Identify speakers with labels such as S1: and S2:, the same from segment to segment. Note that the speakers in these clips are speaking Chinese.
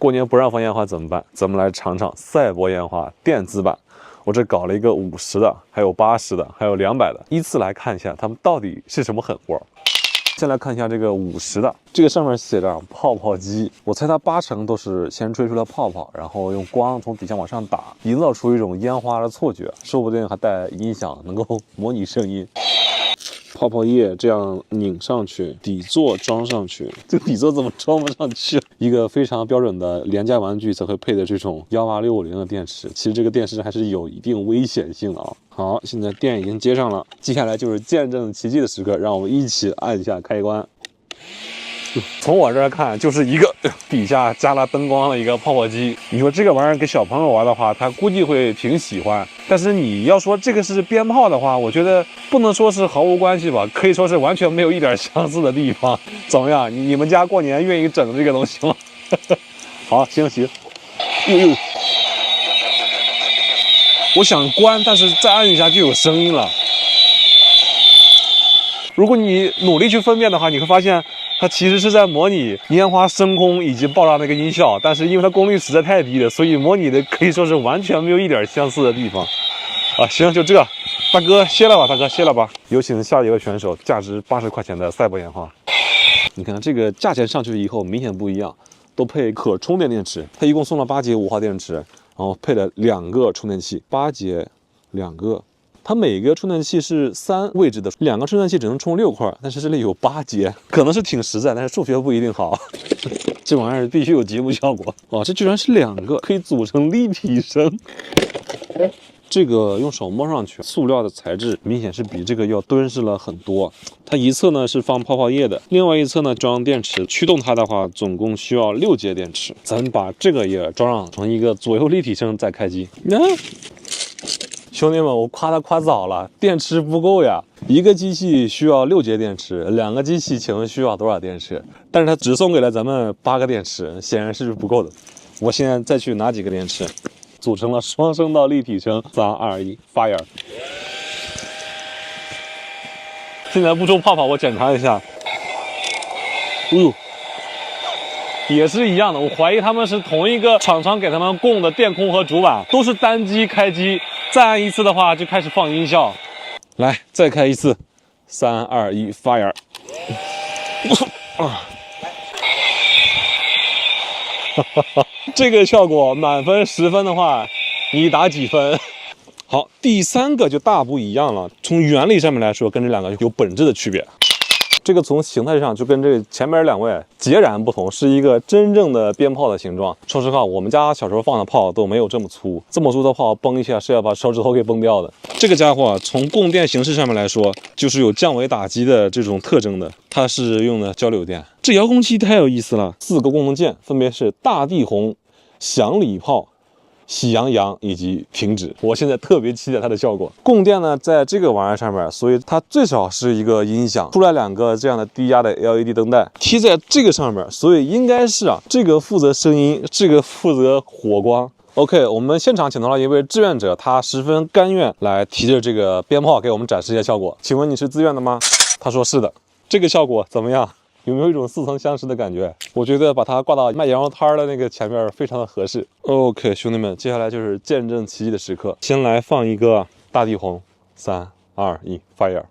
S1: 过年不让放烟花怎么办？咱们来尝尝赛博烟花电子版。我这搞了一个50的，还有80的，还有200的，依次来看一下它们到底是什么狠活。先来看一下这个50的，这个上面写着泡泡机，我猜它80%都是先吹出了泡泡，然后用光从底下往上打，营造出一种烟花的错觉，说不定还带音响，能够模拟声音。泡泡叶这样拧上去，底座装上去，这个底座怎么装不上去？一个非常标准的廉价玩具才会配的这种18650的电池，其实这个电池还是有一定危险性的啊。好，现在电已经接上了，接下来就是见证奇迹的时刻，让我们一起按下开关。从我这儿看，就是一个底下加了灯光的一个泡泡机。你说这个玩意儿给小朋友玩的话，他估计会挺喜欢。但是你要说这个是鞭炮的话，我觉得不能说是毫无关系吧，可以说是完全没有一点相似的地方。怎么样？你们家过年愿意整这个东西吗？好，行。哟，我想关，但是再按一下就有声音了。如果你努力去分辨的话，你会发现它其实是在模拟烟花升空以及爆炸那个音效，但是因为它功率实在太低了，所以模拟的可以说是完全没有一点相似的地方。啊，行，就这，大哥歇了吧，大哥歇了吧。有请下一位选手，价值80块钱的赛博烟花。你看这个价钱上去以后明显不一样，都配可充电电池，它一共送了8节5号电池，然后配了2个充电器，8节2个。它每个充电器是3位置的，2个充电器只能充6块，但是这里有8节，可能是挺实在，但是数学不一定好。这玩意儿必须有节目效果哦！这居然是2个，可以组成立体声。这个用手摸上去，塑料的材质明显是比这个要敦实了很多。它一侧呢是放泡泡液的，另外一侧呢装电池。驱动它的话，总共需要6节电池。咱们把这个也装上，成一个左右立体声再开机。兄弟们，我夸他夸早了，电池不够呀！一个机器需要6节电池，2个机器请问需要多少电池？但是他只送给了咱们8个电池，显然是不够的。我现在再去拿几个电池，组成了双声道立体声。3、2、1 ，fire！ 现在不出泡泡，我检查一下。也是一样的，我怀疑他们是同一个厂商给他们供的电控和主板，都是单机开机。再按一次的话，就开始放音效。来，再开一次，3、2、1 ，fire！ 这个效果满分10分的话，你打几分？好，第3个就大不一样了。从原理上面来说，跟这2个有本质的区别。这个从形态上就跟这前面2位截然不同，是一个真正的鞭炮的形状。说实话，我们家小时候放的炮都没有这么粗，这么粗的炮崩一下是要把手指头给崩掉的。这个家伙从供电形式上面来说，就是有降维打击的这种特征的，它是用的交流电。这遥控器太有意思了，4个功能键分别是大地红、响礼炮、喜羊羊以及停止。我现在特别期待它的效果。供电呢，在这个玩意儿上面，所以它最少是一个音响，出来2个这样的低压的 LED 灯带，贴在这个上面，所以应该是这个负责声音，这个负责火光。OK， 我们现场请到了一位志愿者，他十分甘愿来提着这个鞭炮给我们展示一下效果。请问你是自愿的吗？他说是的。这个效果怎么样？有没有一种似曾相识的感觉？我觉得把它挂到卖羊肉摊的那个前面非常的合适。OK， 兄弟们，接下来就是见证奇迹的时刻。先来放一个大地红，3、2、1 ，fire！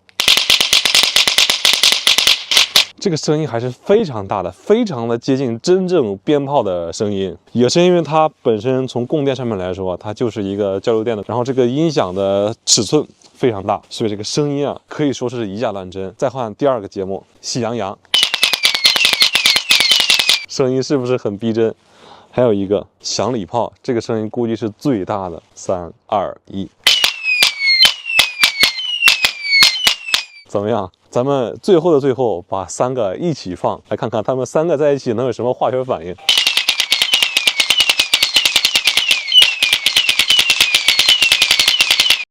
S1: 这个声音还是非常大的，非常的接近真正鞭炮的声音。也是因为它本身从供电上面来说，它就是一个交流电的，然后这个音响的尺寸非常大，所以这个声音可以说是以假乱真。再换第2个节目，喜羊羊。声音是不是很逼真？还有一个响礼炮，这个声音估计是最大的。3、2、1，怎么样？咱们最后的最后，把3个一起放，来看看他们3个在一起能有什么化学反应。